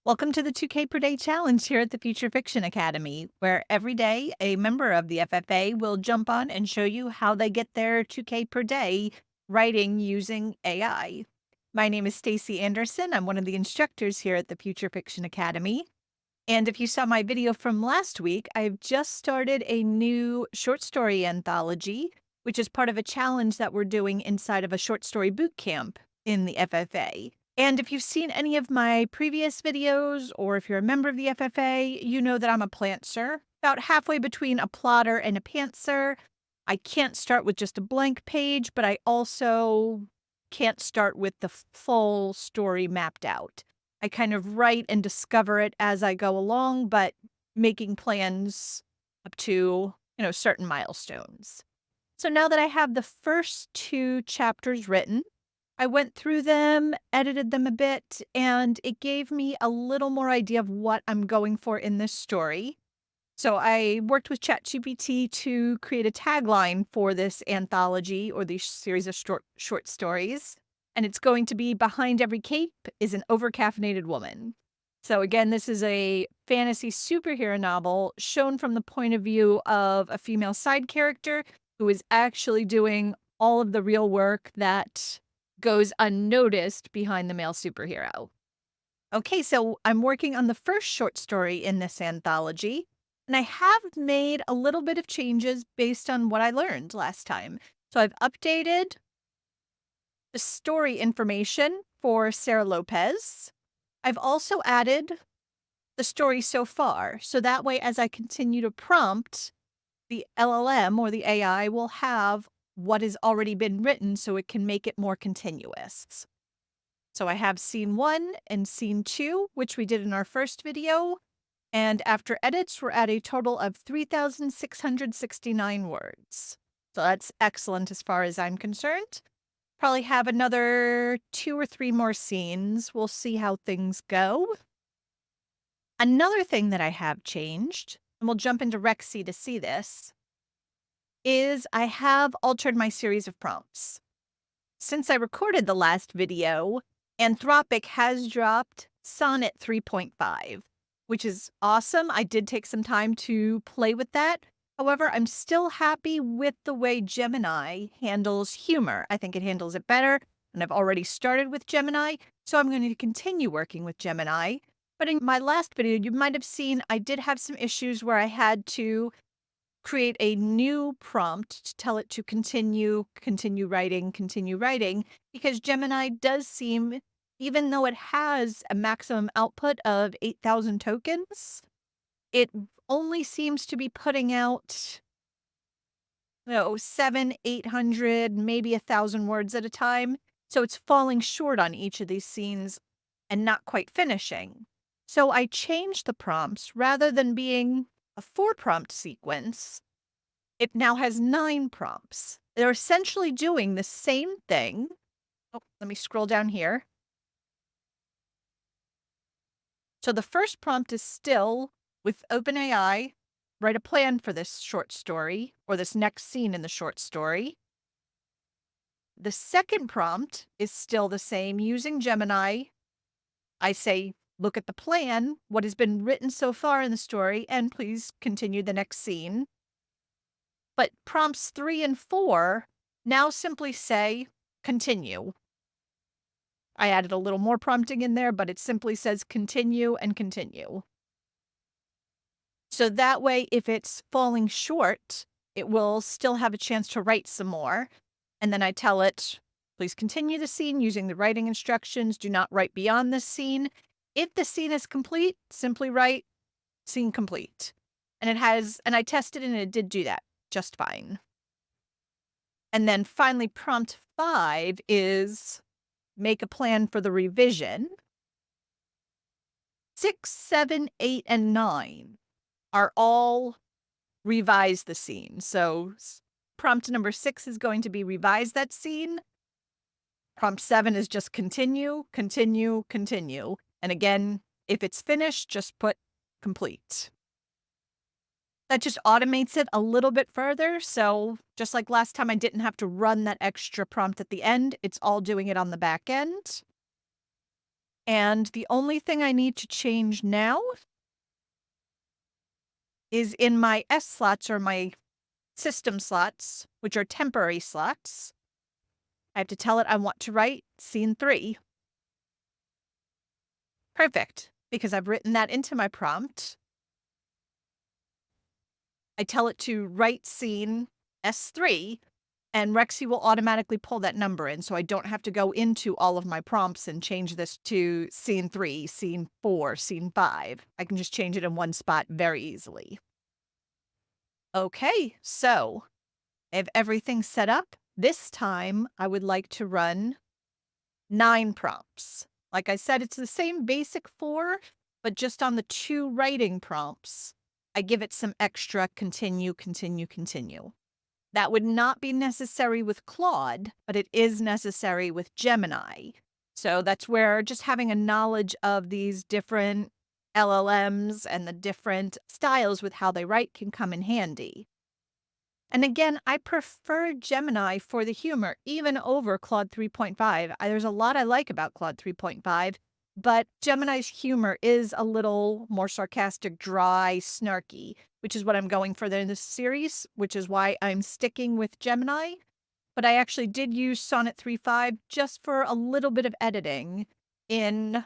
Welcome to the 2K per day challenge here at the Future Fiction Academy, where every day a member of the FFA will jump on and show you how they get their 2K per day writing using AI. My name is Stacey Anderson. I'm one of the instructors here at the Future Fiction Academy. And if you saw my video from last week, I've just started a new short story anthology, which is part of a challenge that we're doing inside of a short story boot camp in the FFA. And if you've seen any of my previous videos, or if you're a member of the FFA, you know that I'm a plantser, about halfway between a plotter and a pantser. I can't start with just a blank page, but I also can't start with the full story mapped out. I kind of write and discover it as I go along, but making plans up to, certain milestones. So now that I have the first two chapters written, I went through them, edited them a bit, and it gave me a little more idea of what I'm going for in this story. So I worked with ChatGPT to create a tagline for this anthology or this series of short stories. And it's going to be "Behind every cape is an overcaffeinated woman." So again, this is a fantasy superhero novel shown from the point of view of a female side character who is actually doing all of the real work that goes unnoticed behind the male superhero. Okay, so I'm working on the first short story in this anthology, and I have made a little bit of changes based on what I learned last time. So I've updated the story information for Sarah Lopez. I've also added the story so far, so that way as I continue to prompt, the LLM or the AI will have what has already been written so it can make it more continuous. So I have scene 1 and scene 2, which we did in our first video, and after edits, we're at a total of 3,669 words. So that's excellent as far as I'm concerned. Probably have another 2 or 3 more scenes. We'll see how things go. Another thing that I have changed, and we'll jump into Rexy to see this, is I have altered my series of prompts. Since I recorded the last video, Anthropic has dropped Sonnet 3.5, which is awesome. I did take some time to play with that. However, I'm still happy with the way Gemini handles humor. I think it handles it better, and I've already started with Gemini, so I'm going to continue working with Gemini. But in my last video, you might have seen I did have some issues where I had to create a new prompt to tell it to continue writing, because Gemini does seem, even though it has a maximum output of 8,000 tokens, it only seems to be putting out, 7, 800, maybe 1,000 words at a time. So it's falling short on each of these scenes and not quite finishing. So I changed the prompts. Rather than being a 4-prompt sequence, it now has 9 prompts. They're essentially doing the same thing. Oh, let me scroll down here. So the first prompt is still, with OpenAI, write a plan for this short story, or this next scene in the short story. The second prompt is still the same, using Gemini. I say, look at the plan, what has been written so far in the story, and please continue the next scene. But prompts 3 and 4 now simply say, continue. I added a little more prompting in there, but it simply says continue and continue. So that way, if it's falling short, it will still have a chance to write some more. And then I tell it, please continue the scene using the writing instructions. Do not write beyond this scene. If the scene is complete, simply write scene complete. And I tested and it did do that just fine. And then finally, prompt 5 is make a plan for the revision. 6, 7, 8, and 9 are all revise the scene. So prompt number 6 is going to be revise that scene. Prompt 7 is just continue, continue, continue. And again, if it's finished, just put complete. That just automates it a little bit further. So just like last time, I didn't have to run that extra prompt at the end. It's all doing it on the back end. And the only thing I need to change now is in my S slots or my system slots, which are temporary slots. I have to tell it I want to write scene 3. Perfect, because I've written that into my prompt. I tell it to write scene S3, and Rexy will automatically pull that number in, so I don't have to go into all of my prompts and change this to scene 3, scene 4, scene 5. I can just change it in one spot very easily. Okay, so I have everything set up. This time, I would like to run 9 prompts. Like I said, it's the same basic 4, but just on the 2 writing prompts, I give it some extra continue, continue, continue. That would not be necessary with Claude, but it is necessary with Gemini. So that's where just having a knowledge of these different LLMs and the different styles with how they write can come in handy. And again, I prefer Gemini for the humor, even over Claude 3.5. There's a lot I like about Claude 3.5, but Gemini's humor is a little more sarcastic, dry, snarky, which is what I'm going for in this series, which is why I'm sticking with Gemini. But I actually did use Sonnet 3.5 just for a little bit of editing in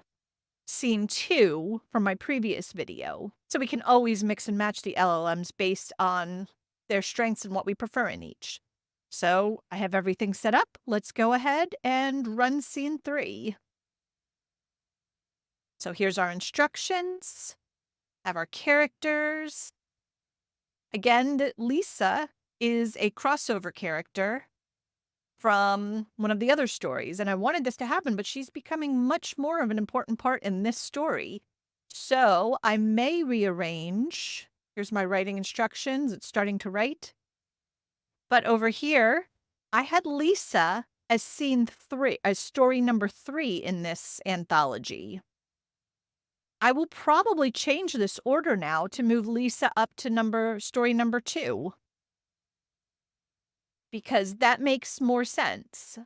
scene 2 from my previous video. So we can always mix and match the LLMs based on their strengths and what we prefer in each. So I have everything set up. Let's go ahead and run scene 3. So here's our instructions, have our characters. Again, Lisa is a crossover character from one of the other stories, and I wanted this to happen, but she's becoming much more of an important part in this story. So I may rearrange. Here's my writing instructions. It's starting to write. But over here, I had Lisa as scene 3, as story number 3 in this anthology. I will probably change this order now to move Lisa up to story number 2. Because that makes more sense.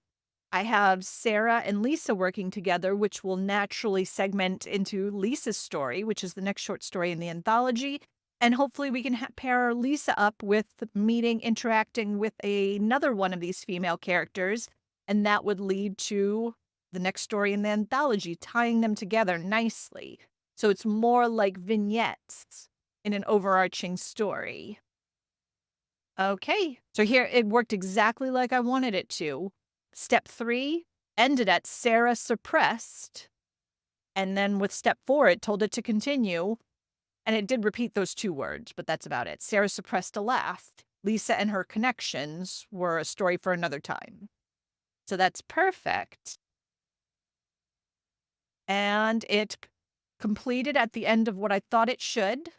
I have Sarah and Lisa working together, which will naturally segment into Lisa's story, which is the next short story in the anthology. And hopefully we can pair Lisa up with interacting with another one of these female characters. And that would lead to the next story in the anthology, tying them together nicely. So it's more like vignettes in an overarching story. Okay, so here it worked exactly like I wanted it to. Step 3 ended at Sarah suppressed, and then with step 4, it told it to continue, and it did repeat those 2 words, but that's about it. Sarah suppressed a laugh. Lisa and her connections were a story for another time. So that's perfect. And it completed at the end of what I thought it should.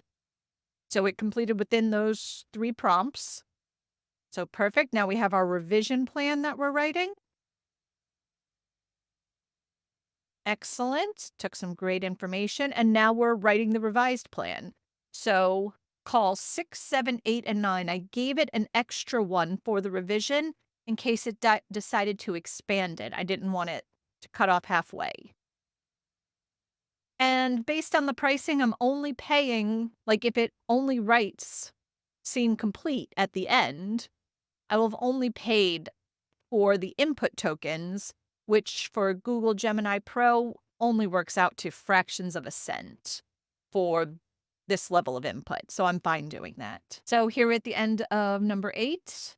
So it completed within those 3 prompts. So perfect. Now we have our revision plan that we're writing. Excellent. Took some great information. And now we're writing the revised plan. So call 6, 7, 8, and 9. I gave it an extra one for the revision in case it decided to expand it. I didn't want it to cut off halfway. And based on the pricing, I'm only paying, like if it only writes scene complete at the end, I will have only paid for the input tokens, which for Google Gemini Pro only works out to fractions of a cent for this level of input. So I'm fine doing that. So here we're at the end of number 8,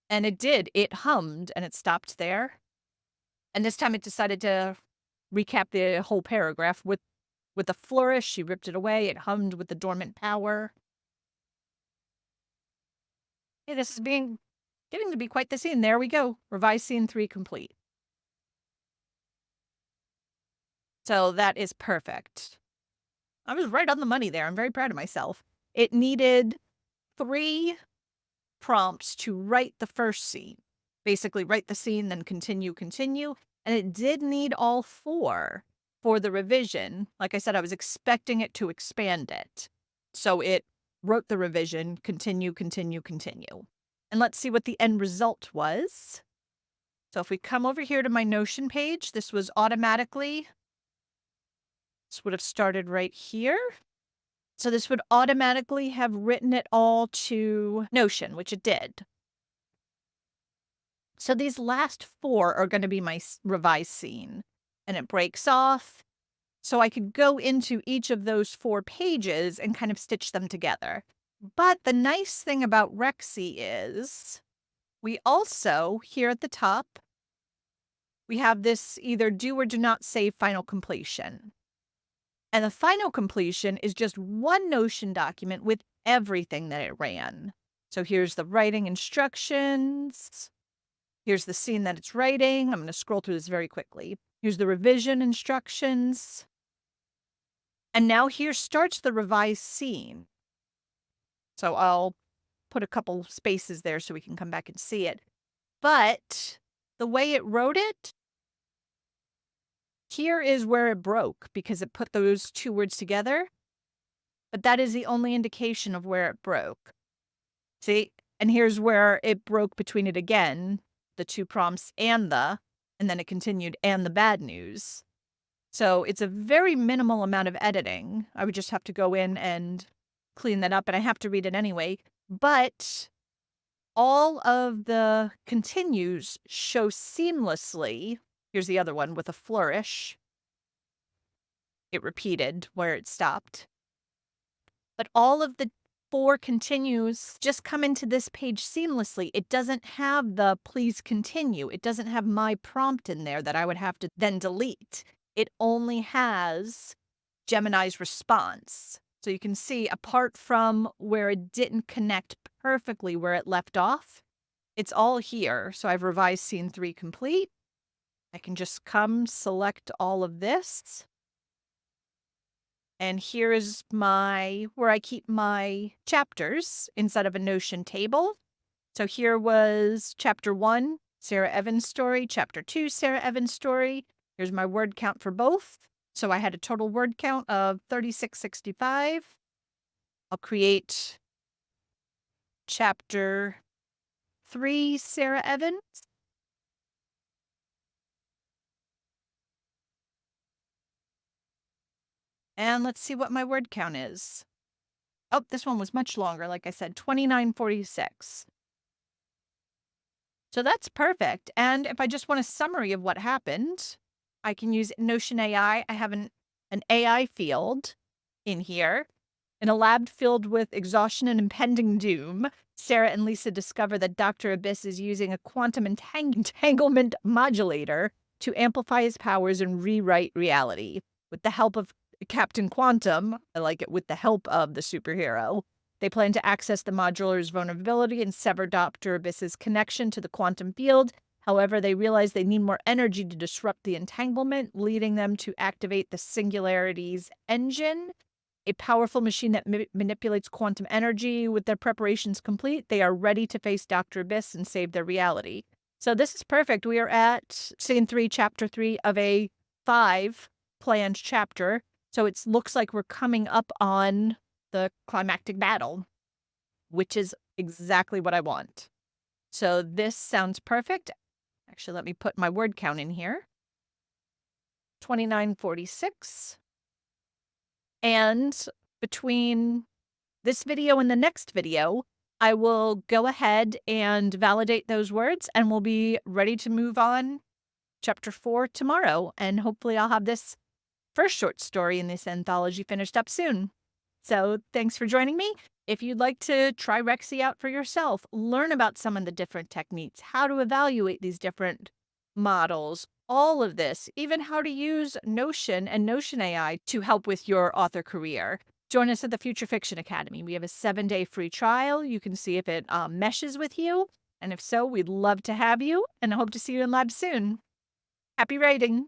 and it hummed and it stopped there. And this time it decided to recap the whole paragraph with a flourish. She ripped it away. It hummed with the dormant power. Hey, this is getting to be quite the scene. There we go. Revised scene 3 complete. So that is perfect. I was right on the money there. I'm very proud of myself. It needed 3 prompts to write the first scene. Basically, write the scene, then continue. And it did need all 4 for the revision. Like I said, I was expecting it to expand it. So it wrote the revision, continue. And let's see what the end result was. So if we come over here to my Notion page, this was automatically This would have started right here. So this would automatically have written it all to Notion, which it did. So these last 4 are going to be my revised scene, and it breaks off. So I could go into each of those 4 pages and kind of stitch them together. But the nice thing about Rexy is we also, here at the top, we have this either do or do not save final completion. And the final completion is just one Notion document with everything that it ran. So here's the writing instructions. Here's the scene that it's writing. I'm going to scroll through this very quickly. Here's the revision instructions. And now here starts the revised scene. So I'll put a couple spaces there so we can come back and see it. But the way it wrote it, here is where it broke because it put those 2 words together. But that is the only indication of where it broke. See? And here's where it broke between it again, the 2 prompts and then it continued, and the bad news. So it's a very minimal amount of editing. I would just have to go in and clean that up, and I have to read it anyway. But all of the continues show seamlessly. Here's the other one with a flourish. It repeated where it stopped. But all of the 4 continues just come into this page seamlessly. It doesn't have the please continue. It doesn't have my prompt in there that I would have to then delete. It only has Gemini's response. So you can see, apart from where it didn't connect perfectly where it left off, it's all here. So I've revised scene 3 complete. I can just come select all of this. And here is where I keep my chapters inside of a Notion table. So here was chapter 1, Sarah Evans' story, chapter 2, Sarah Evans' story. Here's my word count for both. So I had a total word count of 3665. I'll create chapter 3, Sarah Evans. And let's see what my word count is. Oh, this one was much longer, like I said, 2946. So that's perfect. And if I just want a summary of what happened, I can use Notion AI. I have an AI field in here. In a lab filled with exhaustion and impending doom, Sarah and Lisa discover that Dr. Abyss is using a quantum entanglement modulator to amplify his powers and rewrite reality. With the help of Captain Quantum, I like it, with the help of the superhero, they plan to access the modulator's vulnerability and sever Dr. Abyss's connection to the quantum field. However, they realize they need more energy to disrupt the entanglement, leading them to activate the Singularity's engine, a powerful machine that manipulates quantum energy. With their preparations complete, they are ready to face Dr. Abyss and save their reality. So this is perfect. We are at scene 3, chapter 3 of a 5 planned chapter. So it looks like we're coming up on the climactic battle, which is exactly what I want. So this sounds perfect. Actually, let me put my word count in here. 2946. And between this video and the next video, I will go ahead and validate those words, and we'll be ready to move on chapter 4 tomorrow. And hopefully I'll have this first short story in this anthology finished up soon. So thanks for joining me. If you'd like to try Rexy out for yourself, learn about some of the different techniques, how to evaluate these different models, all of this, even how to use Notion and Notion AI to help with your author career. Join us at the Future Fiction Academy. We have a 7-day free trial. You can see if it meshes with you. And if so, we'd love to have you, and I hope to see you in lab soon. Happy writing!